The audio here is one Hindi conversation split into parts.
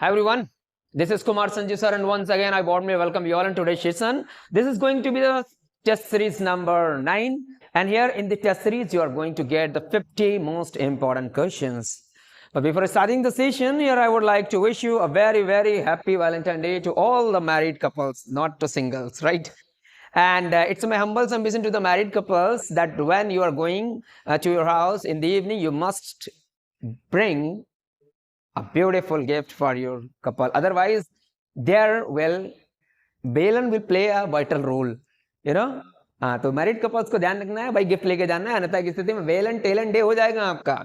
Hi everyone, this is Kumar Sanju sir, and once again I warmly welcome you all in today's session. This is going to be the test series number 9, and here in the test series you are going to get the 50 most important questions. But before starting the session, here I would like to wish you a very happy Valentine Day to all the married couples, not to singles, right? And it's my humble submission to the married couples that when you are going to your house in the evening, you must bring a beautiful gift for your couple. Otherwise, Balin will play a vital role. You know? हाँ, तो मैरिड कपल्स को ध्यान रखना है भाई, गिफ्ट लेके जाना है, अन्यथा की स्थिति में वेलन टेलन डे हो जाएगा आपका।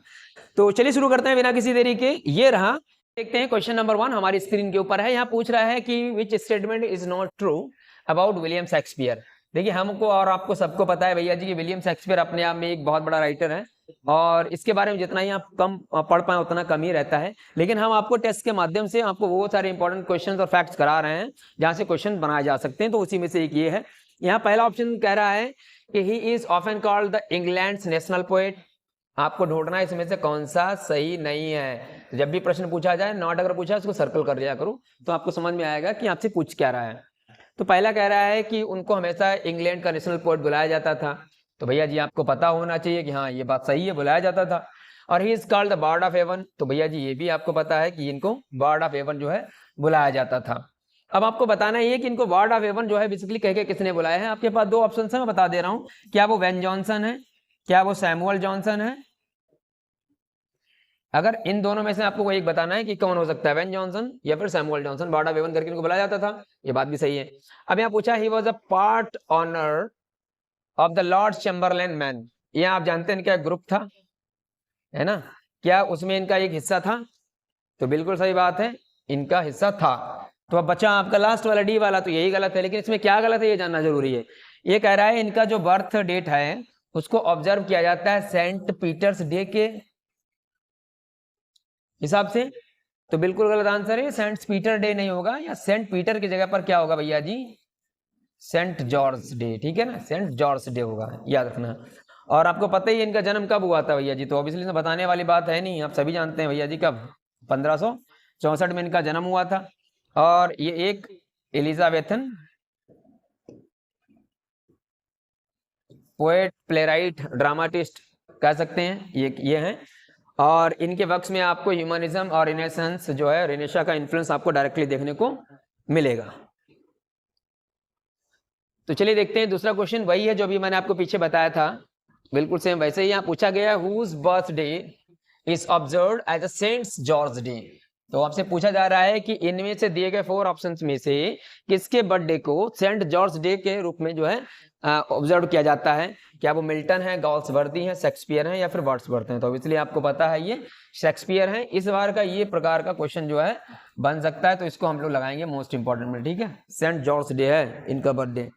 तो चलिए शुरू करते हैं बिना किसी देरी के। ये रहा, देखते हैं क्वेश्चन नंबर 1 हमारी स्क्रीन के ऊपर है। यहाँ पूछ रहा है कि which statement is not true about William Shakespeare. देखिए, हमको और आपको सबको पता है भैया जी कि विलियम शेक्सपियर अपने आप में एक बहुत बड़ा राइटर है, और इसके बारे में जितना ही आप कम पढ़ पाए उतना कम ही रहता है। लेकिन हम आपको टेस्ट के माध्यम से आपको वो सारे इंपॉर्टेंट क्वेश्चंस और फैक्ट्स करा रहे हैं जहां से क्वेश्चन बनाए जा सकते हैं। तो उसी में से एक ये है। यहाँ पहला ऑप्शन कह रहा है कि he is often called the England's national poet. आपको ढूंढना है इसमें से कौन सा सही नहीं है। जब भी प्रश्न पूछा जाए, नॉट अगर पूछा उसको सर्कल कर दिया करो, तो आपको समझ में आएगा कि आपसे पूछ क्या रहा है। तो पहला कह रहा है कि उनको हमेशा इंग्लैंड का नेशनल पोएट बुलाया जाता था। तो भैया जी आपको पता होना चाहिए कि हाँ, ये बात सही है, बुलाया जाता था। और he is called the bird of haven. तो भैया जी ये भी आपको पता है कि इनको बर्ड ऑफ हेवन जो है बुलाया जाता था। अब आपको बताना ये कि इनको बर्ड ऑफ हेवन जो है बेसिकली कह के किसने बुलाया है। आपके पास दो ऑप्शन है, मैं बता दे रहा हूं। क्या वो वेन जॉनसन है, क्या वो सैमुअल जॉनसन है। अगर इन दोनों में से आपको कोई एक बताना है कि कौन हो सकता है, वेन जॉनसन या फिर Samuel Johnson. Bird of haven करके इनको बुलाया जाता था, ये बात भी सही है। अब यहाँ पूछा ही was a part owner of the Lord Chamberlain man. ये आप जानते हैं इनका ग्रुप था, है ना। क्या उसमें इनका एक हिस्सा था? तो बिल्कुल सही बात है, इनका हिस्सा था। तो अब बचा आपका लास्ट वाला डी वाला, तो यही गलत है। लेकिन इसमें क्या गलत है ये जानना जरूरी है। ये कह रहा है इनका जो बर्थ डेट है उसको ऑब्जर्व किया जाता है सेंट पीटर्स डे के हिसाब से। तो बिल्कुल गलत आंसर है, सेंट पीटर डे नहीं होगा। या सेंट पीटर की जगह पर क्या होगा भैया जी, सेंट जॉर्ज डे। ठीक है ना, सेंट जॉर्ज डे होगा, याद रखना। और आपको पता ही है इनका जन्म कब हुआ था भैया जी, तो ऑब्वियसली बताने वाली बात है नहीं, आप सभी जानते हैं भैया जी कब, 1564 में इनका जन्म हुआ था। और ये एक एलिजाबेथन पोएट, प्लेराइट, ड्रामाटिस्ट कह सकते हैं, ये हैं। और इनके वर्क्स में आपको ह्यूमनिज्म और रिनेसेंस जो है, रेनेशा का इन्फ्लुएंस आपको डायरेक्टली देखने को मिलेगा। तो चलिए देखते हैं दूसरा क्वेश्चन, वही है जो अभी मैंने आपको पीछे बताया था, बिल्कुल सेम वैसे ही। यहाँ पूछा गया whose birthday is observed as a Saint George Day. तो आपसे पूछा जा रहा है कि इनमें से दिए गए 4 ऑप्शंस में से किसके बर्थडे को सेंट जॉर्ज डे के रूप में जो है ऑब्जर्व किया जाता है। क्या वो मिल्टन है, गॉल्सवर्दी है, शेक्सपियर है, या फिर वर्ड्सवर्थ है। तो इसलिए आपको पता है ये शेक्सपियर है। इस बार का ये प्रकार का क्वेश्चन जो है बन सकता है, तो इसको हम लोग लगाएंगे मोस्ट इंपॉर्टेंट में। ठीक है, सेंट जॉर्ज डे है इनका बर्थडे।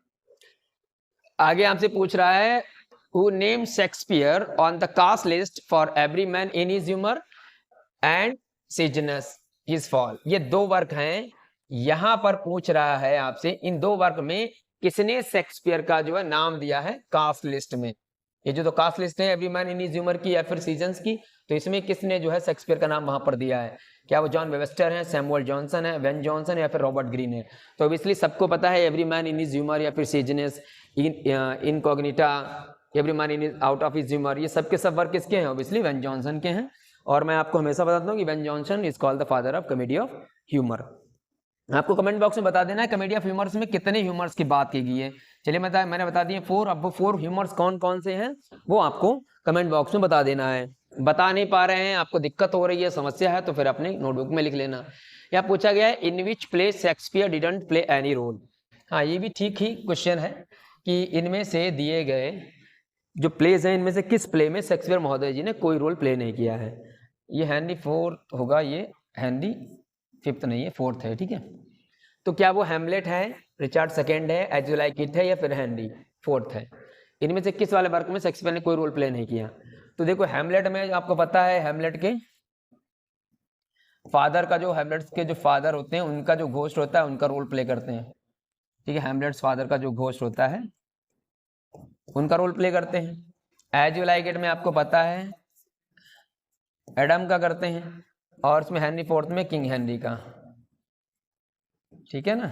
आगे आपसे पूछ रहा है who named Shakespeare on the cast list for every man in his humor and Sejanus his fall। ये 2 वर्क हैं। यहां पर पूछ रहा है आपसे इन 2 वर्क में किसने शेक्सपियर का जो है नाम दिया है कास्ट लिस्ट में। ये जो तो कास्ट लिस्ट है every man in his humour की या फिर सीजन्स की, तो इसमें किसने जो है शेक्सपियर का नाम वहां पर दिया है। क्या वो जॉन वेबस्टर है, सैमुअल जॉनसन है, वेन जॉनसन है, या फिर रॉबर्ट ग्रीन है। तो ऑब्वियसली सबको पता है every man in his humour या फिर seasons, incognito, every man in out of his humour, ये सबके सब वर्क किसके हैं, ऑब्वियसली वेन जॉनसन के हैं। और मैं आपको हमेशा बताता हूँ कि when Johnson is called the father of comedy of humour. आपको कमेंट बॉक्स में बता देना है कॉमेडी ऑफ ह्यूमर्स में कितने ह्यूमर्स की बात की गई है। चलिए मैंने बता दिए 4। अब वो 4 ह्यूमर्स कौन कौन से हैं वो आपको कमेंट बॉक्स में बता देना है। बता नहीं पा रहे हैं, आपको दिक्कत हो रही है, समस्या है, तो फिर अपने नोटबुक में लिख लेना। या पूछा गया है in which play Shakespeare didn't play any role. हाँ, ये भी ठीक ही क्वेश्चन है कि इनमें से दिए गए जो प्लेज हैं इनमें से किस प्ले में शेक्सपियर महोदय जी ने कोई रोल प्ले नहीं किया है। ये हेनरी 4 होगा, ये हेनरी 5 नहीं है, 4 है। ठीक है, तो क्या वो हैमलेट है, रिचर्ड सेकंड है, एज यू लाइक इट है, या फिर हेनरी 4 है। इनमें से किस वाले वर्क में शेक्सपियर ने कोई रोल प्ले नहीं किया। तो देखो हैमलेट में आपको पता है हैमलेट के फादर का जो हैमलेट के जो फादर होते हैं उनका जो घोस्ट होता है उनका रोल प्ले करते हैं। ठीक है, हैमलेट्स फादर का जो घोस्ट होता है उनका रोल प्ले करते हैं। एज यू लाइक इट में आपको पता है एडम का करते हैं, और इसमें हेनरी 4 में किंग हेनरी का। ठीक है ना,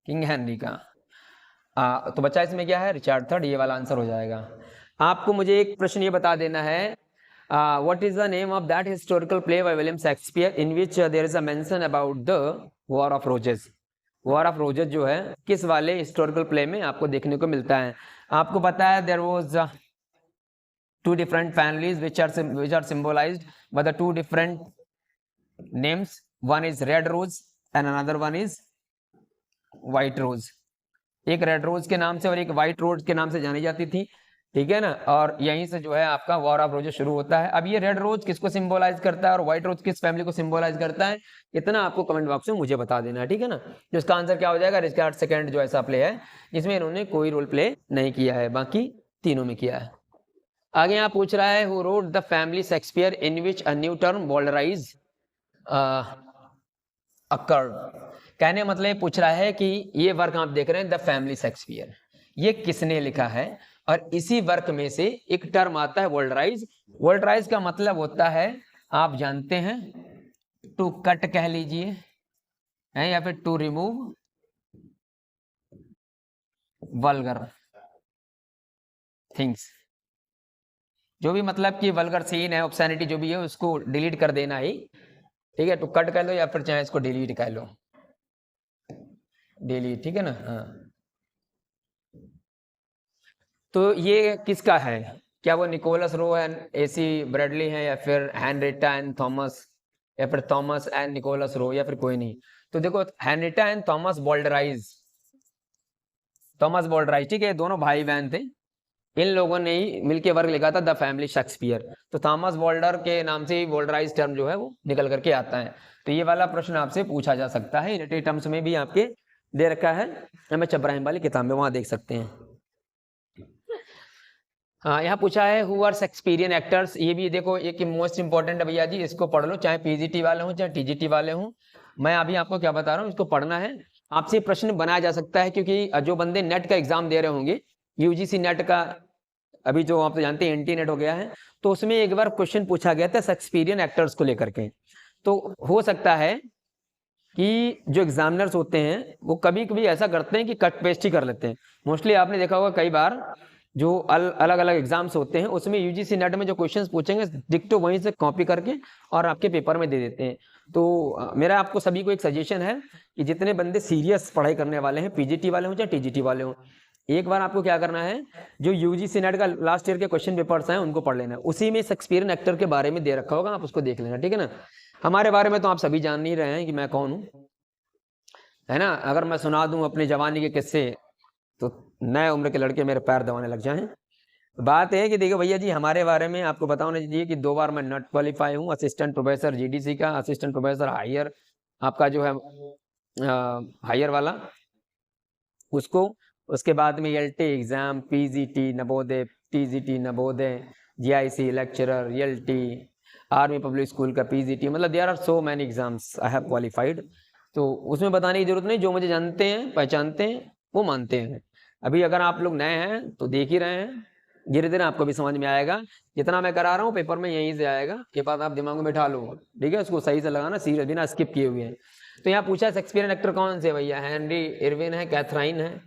किंग हेनरी का। तो बच्चा इसमें क्या है, रिचर्ड थर्ड, ये वाला आंसर हो जाएगा। आपको मुझे एक प्रश्न ये बता देना है, what is the name of that historical play by William Shakespeare in which there is a mention about the War of Roses. War of Roses जो है किस वाले हिस्टोरिकल प्ले में आपको देखने को मिलता है। आपको पता है there was two different families which are symbolized by the two different names. One is red rose and another one is white rose. एक रेड रोज के नाम से और एक व्हाइट रोज के नाम से जानी जाती थी, ठीक है ना। और यहीं से जो है आपका वॉर ऑफ रोजेस शुरू होता है। अब ये रेड रोज किसको सिंबलाइज करता है और व्हाइट रोज किस फैमिली को सिंबलाइज करता है, इतना आपको कमेंट बॉक्स में मुझे बता देना है, ठीक है ना। तो इसका आंसर क्या हो जाएगा, रिचर्ड सेकंड जो ऐसा प्ले है जिसमें इन्होंने कोई रोल प्ले नहीं किया है, बाकी तीनों में किया है। आगे यहाँ पूछ रहा है who wrote the family Shakespeare in which a new term bowdlerise occurred. कहने मतलब पूछ रहा है कि ये वर्क आप देख रहे हैं द फैमिली शेक्सपियर, ये किसने लिखा है, और इसी वर्क में से एक टर्म आता है वॉल्डराइज। वॉल्डराइज का मतलब होता है, आप जानते हैं, टू कट कह लीजिए है, या फिर टू रिमूव वल्गर थिंग्स। जो भी मतलब कि वल्गर सीन है, ऑब्सैनिटी जो भी है, उसको डिलीट कर देना ही, ठीक है। तो कट कर लो या फिर चाहे इसको डिलीट कर लो, डिलीट, ठीक है ना। हाँ, तो ये किसका है, क्या वो Nicholas Rowe and AC Bradley है, या फिर हेनरिटा एंड थॉमस, या फिर थॉमस एंड निकोलस रो, या फिर कोई नहीं। तो देखो हेनरिटा एंड थॉमस बॉल्डराइज, ठीक है, दोनों भाई बहन थे, इन लोगों ने ही मिलके वर्क लिखा था द फैमिली शेक्सपियर। तो थॉमस वॉल्डर के नाम से ही वॉल्डराइज टर्म जो है वो निकल करके आता है। तो ये वाला प्रश्न आपसे पूछा जा सकता है, रिलेटेड टर्म्स में भी आपके दे रखा है, एम.एच. इब्राहिम वाली किताब में, वहां देख सकते हैं। हाँ, यहाँ पूछा है हु आर शेक्सपियरियन एक्टर्स। ये भी देखो एक मोस्ट इंपॉर्टेंट है भैया जी, इसको पढ़ लो, चाहे पीजीटी वाले हों चाहे टीजीटी वाले हों। मैं अभी आपको क्या बता रहा हूँ, इसको पढ़ना है। आपसे प्रश्न बनाया जा सकता है, क्योंकि जो बंदे नेट का एग्जाम दे रहे होंगे, यूजीसी नेट का, अभी जो आप तो जानते हैं इंटरनेट हो गया है, तो उसमें एक बार क्वेश्चन पूछा गया था शेक्सपियरियन एक्टर्स को लेकर के। तो हो सकता है कि जो एग्जामिनर्स होते हैं वो कभी कभी ऐसा करते हैं कि कट पेस्ट ही कर लेते हैं। मोस्टली आपने देखा होगा कई बार जो अलग अलग एग्जाम्स होते हैं उसमें यूजीसी नेट में जो क्वेश्चंस पूछेंगे डिक्टो वहीं से कॉपी करके और आपके पेपर में दे देते हैं। तो मेरा आपको सभी को एक सजेशन है कि जितने बंदे सीरियस पढ़ाई करने वाले हैं, पीजीटी वाले हों चाहे टीजीटी वाले हों, एक बार आपको क्या करना है, जो यूजीसी नेट का लास्ट ईयर के क्वेश्चन पेपर्स हैं उनको पढ़ लेना है। उसी में शेक्सपियरियन एक्टर के बारे में दे रखा होगा, आप उसको देख लेना, ठीक है ना। हमारे बारे में तो आप सभी जान नहीं रहे हैं कि मैं कौन हूँ, है ना। अगर मैं सुना दूं अपनी जवानी के किस्से तो नए उम्र के लड़के मेरे पैर दबाने लग जाएं। बात है कि देखो भैया जी, हमारे बारे में आपको बताना चाहिए कि 2 बार मैं नॉट क्वालिफाई हूँ, असिस्टेंट प्रोफेसर जीडीसी का, असिस्टेंट प्रोफेसर हायर आपका जो है हायर वाला उसको, उसके बाद में LT exam, PGT Navodaya, TGT Navodaya, GIC lecturer, LT, army public school का पीजीटी, मतलब there are so many exams I have qualified. तो उसमें बताने की जरूरत नहीं, जो मुझे जानते हैं पहचानते हैं वो मानते हैं। अभी अगर आप लोग नए हैं तो देख ही रहे हैं, धीरे धीरे आपको भी समझ में आएगा। जितना मैं करा रहा हूँ पेपर में यहीं से आएगा, ये बात आप दिमाग में बैठा लो, ठीक है। उसको सही से लगाना, सीरियस बिना स्किप किए हुए हैं। तो यहाँ पूछा शेक्सपियरियन एक्टर कौन से भैया, हेनरी इरविन है, कैथराइन है,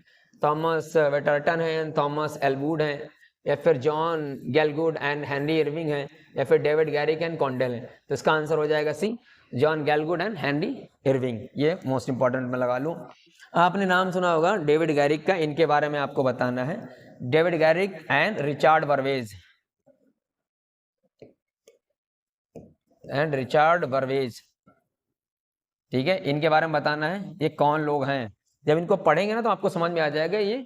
थॉमस वेटरटन है, थॉमस एल्वुड है, या फिर जॉन गैलगुड एंड हेनरी इरविंग है, या फिर डेविड गैरिक एंड कॉन्डेल है। तो इसका आंसर हो जाएगा सी, जॉन गैलगुड एंड हेनरी इरविंग। ये मोस्ट इंपॉर्टेंट में लगा लूँ। आपने नाम सुना होगा डेविड गैरिक का, इनके बारे में आपको बताना है, डेविड गैरिक एंड रिचर्ड बर्वेज, ठीक है, इनके बारे में बताना है ये कौन लोग हैं। जब इनको पढ़ेंगे ना तो आपको समझ में आ जाएगा ये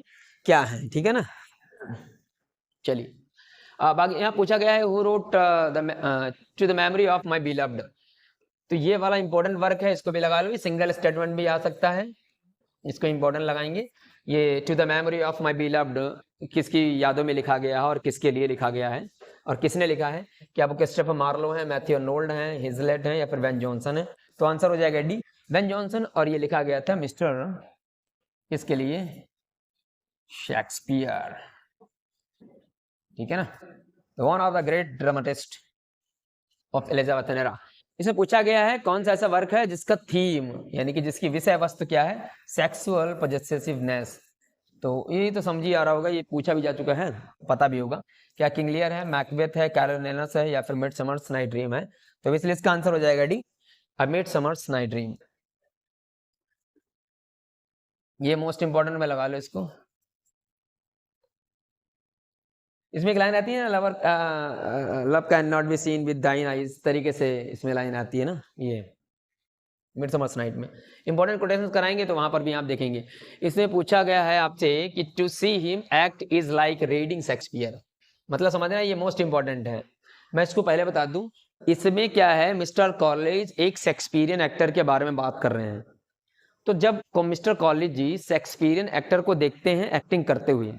क्या है, ठीक है ना। चलिए बाकी यहाँ पूछा गया है who wrote to the memory of my beloved. तो ये वाला इंपॉर्टेंट वर्क है, इसको भी लगा लो, ये सिंगल स्टेटमेंट भी आ सकता है, इसको इंपॉर्टेंट लगाएंगे। ये to the memory of my beloved किसकी यादों में लिखा गया है और किसके लिए लिखा गया है और किसने लिखा है, क्या वो क्रिस्टोफर मार्लो है, मैथ्यू अर्नोल्ड है, हिजलेट है, या फिर बेन जॉनसन है। तो आंसर हो जाएगा डी, बेन जॉनसन, और ये लिखा गया था मिस्टर किसके लिए, शेक्सपियर, ठीक है ना, one of the great dramatist of Elizabethan era. इसमें पूछा गया है कौन सा ऐसा वर्क है जिसका थीम यानी कि जिसकी विषय वस्तु क्या है, सेक्सुअल पजेसिवनेस। तो ये तो समझ ही आ रहा होगा, ये पूछा भी जा चुका है, पता भी होगा। क्या किंग लियर है, मैकबेथ है, कैरोलिनस है, या फिर मिडसमर्स नाइट ड्रीम है? तो इसलिए इसका आंसर हो जाएगा डी, मिडसमर्स नाइट ड्रीम। ये मोस्ट इंपॉर्टेंट में लगा लो इसको। इसमें एक लाइन आती है ना, love can not be seen with दाइन आईज, इस तरीके से इसमें लाइन आती है ना, ये मिडसमर्स नाइट में। इंपॉर्टेंट कोटेशंस कराएंगे तो वहां पर भी आप देखेंगे। इसमें पूछा गया है आपसे कि to see him act is like reading Shakespeare, मतलब समझना ये मोस्ट इंपॉर्टेंट है। मैं इसको पहले बता दूं, इसमें क्या है, मिस्टर कॉलेज एक शेक्सपियरियन एक्टर के बारे में बात कर रहे हैं। तो जब मिस्टर कॉलेज जी शेक्सपियरियन एक्टर को देखते हैं एक्टिंग करते हुए,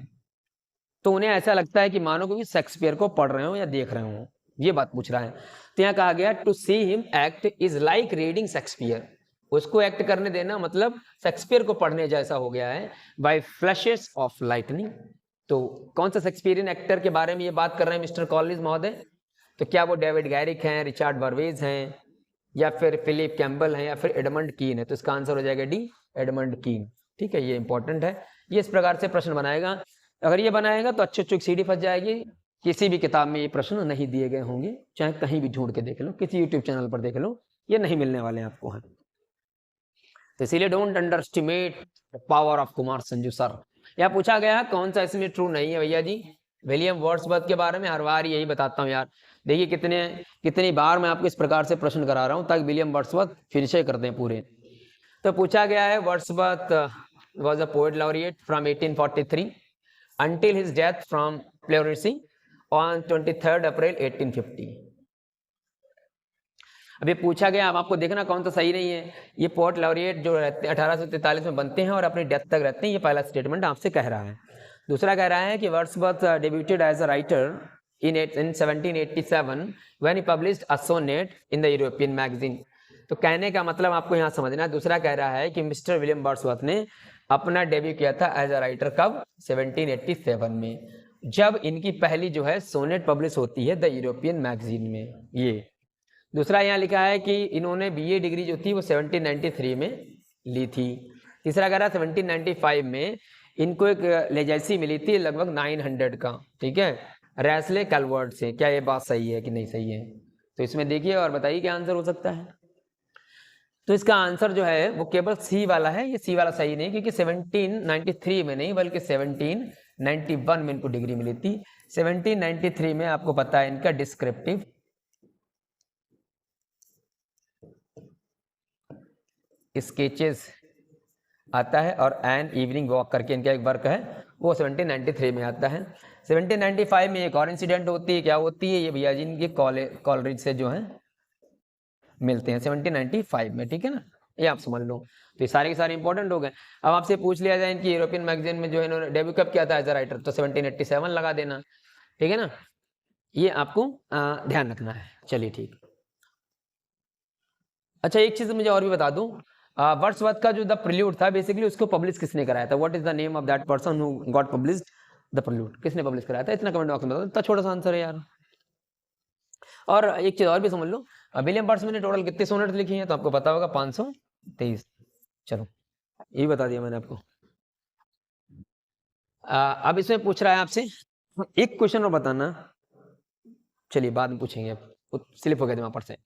तो उन्हें ऐसा लगता है कि मानो कि शेक्सपियर को पढ़ रहे हो या देख रहे हो, ये बात पूछ रहा है। तो यहाँ कहा गया to see him act is like reading Shakespeare, उसको एक्ट करने देना मतलब शेक्सपियर को पढ़ने जैसा हो गया है, बाय फ्लैशेस ऑफ लाइटनिंग। तो कौन सा शेक्सपियरियन एक्टर के बारे में ये बात कर रहे हैं मिस्टर कॉलेज महोदय? तो क्या वो डेविड गैरिक हैं, रिचर्ड बर्वेज हैं, या फिर फिलिप कैम्बल हैं, या फिर एडमंड कीन है? तो इसका आंसर हो जाएगा डी, एडमंड कीन। ठीक है, ये इंपॉर्टेंट है, ये इस प्रकार से प्रश्न बनाएगा। अगर ये बनाएगा तो अच्छी सीढ़ी फंस जाएगी, किसी भी किताब में ये प्रश्न नहीं दिए गए होंगे, चाहे कहीं भी ढूंढ के देख लो, किसी यूट्यूब चैनल पर देख लो, ये नहीं मिलने वाले आपको हैं। तो इसीलिए don't underestimate the power of Kumar Sanju sir. यहाँ पूछा गया है कौन सा इसमें ट्रू नहीं है भैया जी, विलियम वर्ड्सवर्थ के बारे में हर बार यही बताता हूँ यार। देखिए कितनी बार मैं आपको इस प्रकार से प्रश्न करा रहा हूँ ताकि विलियम वर्ड्सवर्थ फिनिश कर दें पूरे। तो पूछा गया है Wordsworth was a poet laureate from 1843 until his death from pleurisy on 23rd April 1850। अभी पूछा गया, अब आपको देखना कौन सा सही नहीं है। ये पोएट लॉरिएट जो रहते 1843 में बनते हैं और अपनी डेथ तक रहते हैं, ये पहला स्टेटमेंट आपसे कह रहा है। दूसरा कह रहा है कि Wordsworth debuted as a writer in 1787 when he published a sonnet in the European magazine। तो कहने का मतलब आपको यहाँ समझना है। दूसरा कह रहा है कि मिस्टर विलियम वर्ड्सवर्थ ने अपना डेब्यू किया था एज अ राइटर कब, 1787 में, जब इनकी पहली जो है सोनेट पब्लिश होती है द यूरोपियन मैगजीन में। ये दूसरा यहाँ लिखा है कि इन्होंने बीए डिग्री जो थी वो 1793 में ली थी। तीसरा कह रहा है 1795 में इनको एक लेजेसी मिली थी लगभग 900 का, ठीक है, रैसले कैलवर्ट से। क्या ये बात सही है कि नहीं सही है? तो इसमें देखिए और बताइए क्या आंसर हो सकता है। तो इसका आंसर जो है वो केवल सी वाला है। ये सी वाला सही नहीं, क्योंकि 1793 में नहीं बल्कि 1791 में इनको डिग्री मिली थी। 1793 में आपको पता है इनका डिस्क्रिप्टिव स्केचेस आता है और एन इवनिंग वॉक करके इनका एक वर्क है, वो 1793 में आता है। 1795 में एक और इंसिडेंट होती है, क्या होती है ये भैया जी, इनके कॉलेज से जो है मिलते हैं 1795 में, ठीक है ना, ये आप समझ लो। तो ये सारे के सारे इंपॉर्टेंट हो गए। अब आपसे पूछ लिया जाए इनकी यूरोपियन मैगजीन में जो इन्होंने डेब्यू कब किया था एज अ राइटर, तो 1787 लगा देना, ठीक है ना, ये आपको ध्यान रखना है। चलिए ठीक। अच्छा एक चीज मुझे और भी बता दूं, वर्ड्सवर्थ का जो द प्रिल्यूड था बेसिकली उसको पब्लिश किसने कराया था? What is the name of that person who got published the prelude? किसने पब्लिश कराया था? इतना कमेंट बॉक्स में बता दो, इतना छोटा सा आंसर है यार। और एक चीज और भी समझ लो, विलियम वर्ड्सवर्थ ने टोटल कितने सोनेट लिखी हैं? तो आपको पता होगा 523। चलो ये बता दिया मैंने आपको। अब इसमें पूछ रहा है आपसे एक क्वेश्चन और बताना, चलिए बाद में पूछेंगे, स्लिप हो गया दिमाग पर से।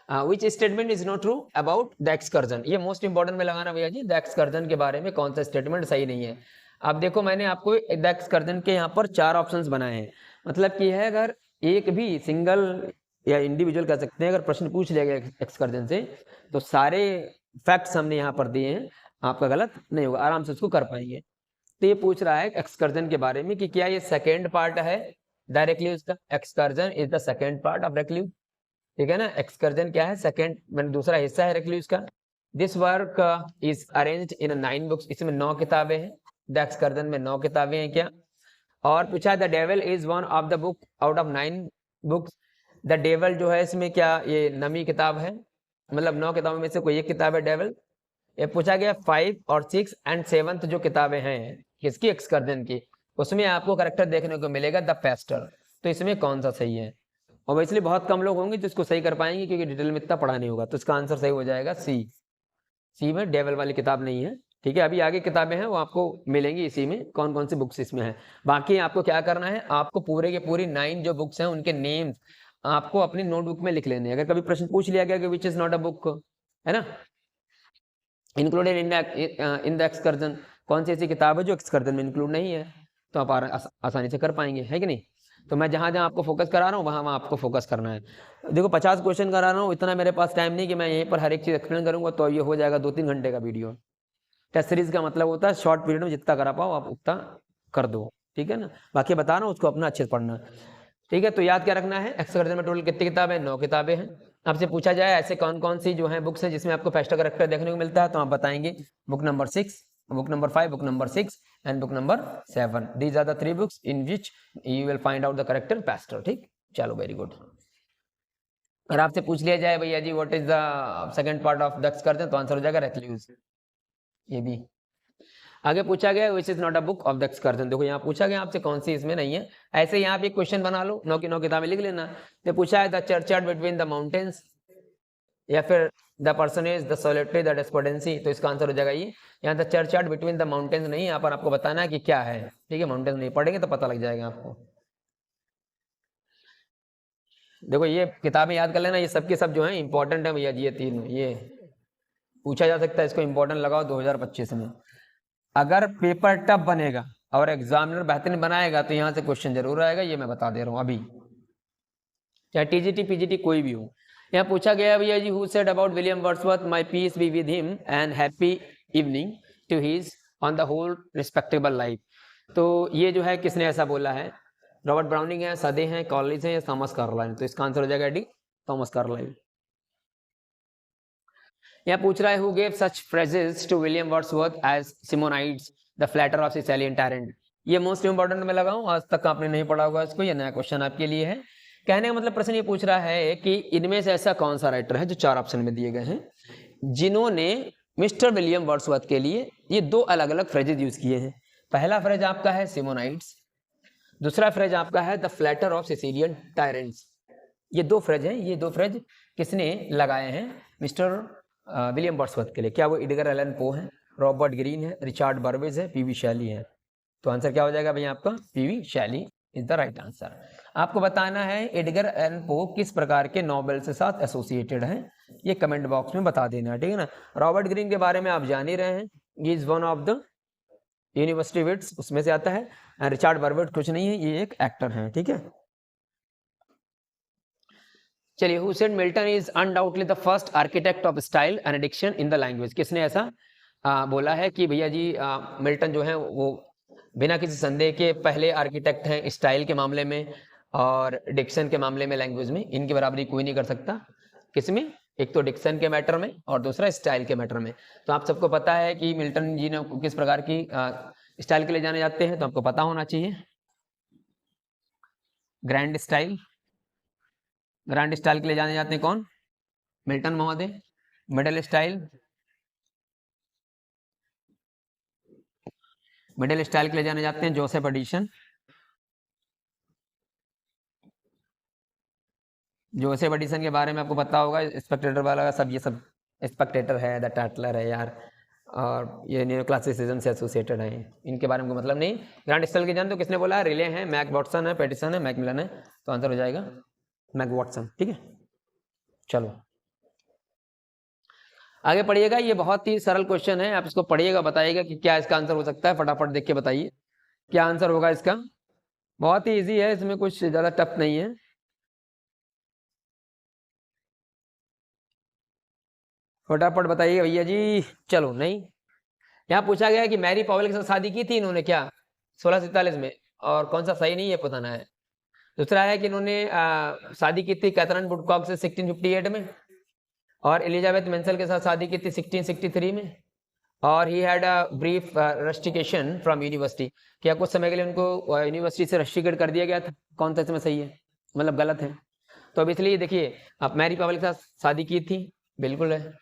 Which statement is not true about the excursion? ये मोस्ट इंपॉर्टेंट में लगाना भैया जी, द एक्सकर्जन के बारे में कौन सा स्टेटमेंट सही नहीं है। अब देखो मैंने आपको द एक्सकर्जन के यहाँ पर 4 ऑप्शंस बनाए हैं, मतलब कि है अगर एक भी सिंगल या इंडिविजुअल कह सकते हैं, अगर प्रश्न पूछ लिया गया एक्सकर्जन से तो सारे फैक्ट्स हमने यहाँ पर दिए हैं, आपका गलत नहीं होगा, आराम से उसको कर पाएंगे। तो ये पूछ रहा है एक्सकर्जन के बारे में कि क्या ये सेकेंड पार्ट है डायरेक्टली उसका, excursion is the second part of recluse, ठीक है ना, एक्सकर्जन क्या है, सेकेंड मैंने दूसरा हिस्सा है रेक्ल्यूज का। This work is arranged in 9 books, इसमें 9 किताबें हैं, द एक्सकर्जन में 9 किताबें हैं क्या। और पूछा the devil is one of the book out of 9 books, the devil जो है इसमें क्या ये नवी किताब है, मतलब 9 किताबों में से कोई एक किताब है डेविल। ये पूछा गया 5 और 6 एंड 7th जो किताबें हैं किसकी, एक्सकर्जन की, उसमें आपको करेक्टर देखने को मिलेगा द पेस्टर। तो इसमें कौन सा सही है? ऑब्वियसली बहुत कम लोग होंगे जो इसको सही कर पाएंगे क्योंकि डिटेल में इतना पढ़ा नहीं होगा, तो इसका आंसर सही हो जाएगा सी में डेविल वाली किताब नहीं है। ठीक है, अभी आगे किताबें हैं वो आपको मिलेंगी इसी में, कौन कौन सी बुक्स इसमें है। बाकी आपको क्या करना है, आपको पूरे के पूरी 9 जो बुक्स हैं उनके नेम्स आपको अपनी नोटबुक में लिख लेने हैं। अगर कभी प्रश्न पूछ लिया गया कि विच इज नॉट अ बुक, है ना, इंक्लूडेड इन द एक्सकर्जन, कौन सी ऐसी किताब है जो एक्सकर्जन में इंक्लूड नहीं है, तो आप आसानी से कर पाएंगे, है कि नहीं। तो मैं जहाँ जहाँ आपको फोकस करा रहा हूँ वहाँ वहाँ आपको फोकस करना है। देखो 50 क्वेश्चन करा रहा हूँ, इतना मेरे पास टाइम नहीं कि मैं यहीं पर हर एक चीज़ एक्सप्लेन करूँगा, तो ये हो जाएगा 2-3 घंटे का वीडियो। टेस्ट सीरीज का मतलब होता है शॉर्ट पीरियड में जितना करा पाओ आप उतना कर दो, ठीक है ना। बाकी बता रहा हूँ उसको अपना अच्छे से पढ़ना, ठीक है। तो याद क्या रखना है, एक्सकर्जन में टोटल कितनी किताबें, 9 किताबें हैं। आपसे पूछा जाए ऐसे कौन कौन सी जो है बुक्स हैं जिसमें आपको पेस्टर करेक्टर देखने को मिलता है, तो आप बताएंगे book number 6, book number 5, book number 6 and book number 7। These are the 3 books in which you will find out the character pastor. ठीक, चलो वेरी गुड। अगर आपसे पूछ लिया जाए भैया जी what is the second part of the excursion, तो आंसर हो जाएगा रेक्लूज। ये भी आगे पूछा गया which is not a book of the excursion, देखो यहाँ पूछा गया आपसे कौन सी इसमें नहीं है। ऐसे यहाँ पे क्वेश्चन बना लो, 9 की 9 किताबें लिख लेना। तो पूछा है the churchyard between the mountains, या फिर the parsonage, the solitary, the despondency, तो इसका आंसर हो जाएगा ये। यहाँ the churchyard between the mountains नहीं, यहाँ पर आपको बताना है कि क्या है, ठीक है। माउंटेन्स नहीं पढ़ेंगे तो पता लग जाएगा आपको। देखो ये किताबें याद कर लेना, ये सब के सब जो है इंपॉर्टेंट है भैया जी, ये 3 ये पूछा जा सकता है, इसको इंपॉर्टेंट लगाओ 2025 में। अगर पेपर टफ बनेगा और एग्जामिनर बेहतरीन बनाएगा तो यहाँ से क्वेश्चन जरूर आएगा, ये मैं बता दे रहा हूँ अभी, चाहे टीजीटी पीजीटी कोई भी हो। यहाँ पूछा गया भैया जी who said about William Wordsworth my peace be with him and happy evening to his on the whole respectable life, तो ये जो है किसने ऐसा बोला है, रॉबर्ट ब्राउनिंग है, सदे हैं, कॉलेज है, या थॉमस कार्लाइल, तो इसका आंसर हो जाएगा डी थॉमस कार्लाइल। यहाँ पूछ रहा है who gave such phrases to William Wordsworth as Simonides the flatterer of Sicilian tyrant, ये मोस्ट इंपॉर्टेंट में लगाऊं, आज तक आपने नहीं पढ़ा होगा इसको, ये नया क्वेश्चन आपके लिए है। कहने का मतलब प्रश्न ये पूछ रहा है कि इनमें से ऐसा कौन सा राइटर है जो 4 ऑप्शन में दिए गए हैं जिन्होंने मिस्टर विलियम वर्ड्सवर्थ के लिए ये 2 अलग अलग फ्रेजेस यूज किए हैं। पहला फ्रेज आपका है सिमोनाइड्स, दूसरा फ्रेज आपका है the flatterer of Sicilian tyrants. ये 2 फ्रेज हैं, ये 2 फ्रेज किसने लगाए हैं मिस्टर विलियम वर्ड्सवर्थ के लिए, क्या वो एडगर एलन पो है, रॉबर्ट ग्रीन है, रिचर्ड बर्वेज है, पीवी शैली है, तो आंसर क्या हो जाएगा भैया आपका पीवी शैली इज द राइट आंसर। आपको बताना है एडगर एलन पो किस प्रकार के नोबेल से साथ एसोसिएटेड है, ये कमेंट बॉक्स में बता देना, ठीक है ना। रॉबर्ट ग्रीन के बारे में आप जान ही रहे हैं, ये is one of the university wits उसमें से आता है, रिचर्ड बर्वेट कुछ नहीं है, ये एक एक्टर है, ठीक है। चलिए who said Milton is undoubtedly the first architect of style and addiction in the language, किसने ऐसा बोला है कि भैया जी मिल्टन जो है वो बिना किसी संदेह के पहले आर्किटेक्ट हैं स्टाइल के मामले में और डिक्शन के मामले में, लैंग्वेज में इनकी बराबरी कोई नहीं कर सकता। किसमें, एक तो डिक्शन के मैटर में और दूसरा स्टाइल के मैटर में। तो आप सबको पता है कि मिल्टन जी ने किस प्रकार की स्टाइल के लिए जाने जाते हैं, तो आपको पता होना चाहिए। ग्रैंड स्टाइल, ग्रैंड स्टाइल के लिए जाने जाते हैं कौन, मिल्टन महोदय। मिडिल स्टाइल, मिडिल स्टाइल के लिए जाने जाते हैं जोसेफ एडिसन। जोसेफ एडिसन के बारे में आपको पता होगा, स्पेक्टेटर वाला सब, ये सब स्पेक्टेटर है, द टैटलर है यार, और ये न्यू क्लासिसिज्म से एसोसिएटेड है, इनके बारे में कोई मतलब नहीं। ग्रैंड स्टाइल के जान तो किसने बोला है, रिले है, मैक वॉटसन है, पेटिसन है, मैकमिलन है, तो आंसर हो जाएगा मैक वॉटसन, ठीक है। चलो आगे पढ़िएगा, ये बहुत ही सरल क्वेश्चन है, आप इसको पढ़िएगा, बताइएगा कि क्या इसका आंसर हो सकता है, फटाफट देख के बताइए क्या आंसर होगा इसका। बहुत ही इजी है, इसमें कुछ ज्यादा टफ नहीं है। फटाफट बताइए भैया जी। चलो नहीं, यहाँ पूछा गया कि मैरी पॉवेल के साथ शादी की थी इन्होंने क्या 1647 में, और कौन सा सही नहीं है बताना है। दूसरा है कि इन्होंने शादी की थी कैथरीन वुडकॉक से 1658 में, और एलिजाबेथ मेंसल के साथ शादी की थी 1663 में, और he had a brief rustication from university, क्या कुछ समय के लिए उनको यूनिवर्सिटी से रस्टिकेट कर दिया गया था, कौन सा इसमें सही है, मतलब गलत है। तो अब इसलिए देखिए, आप मैरी पॉवेल के साथ शादी की थी, बिल्कुल है,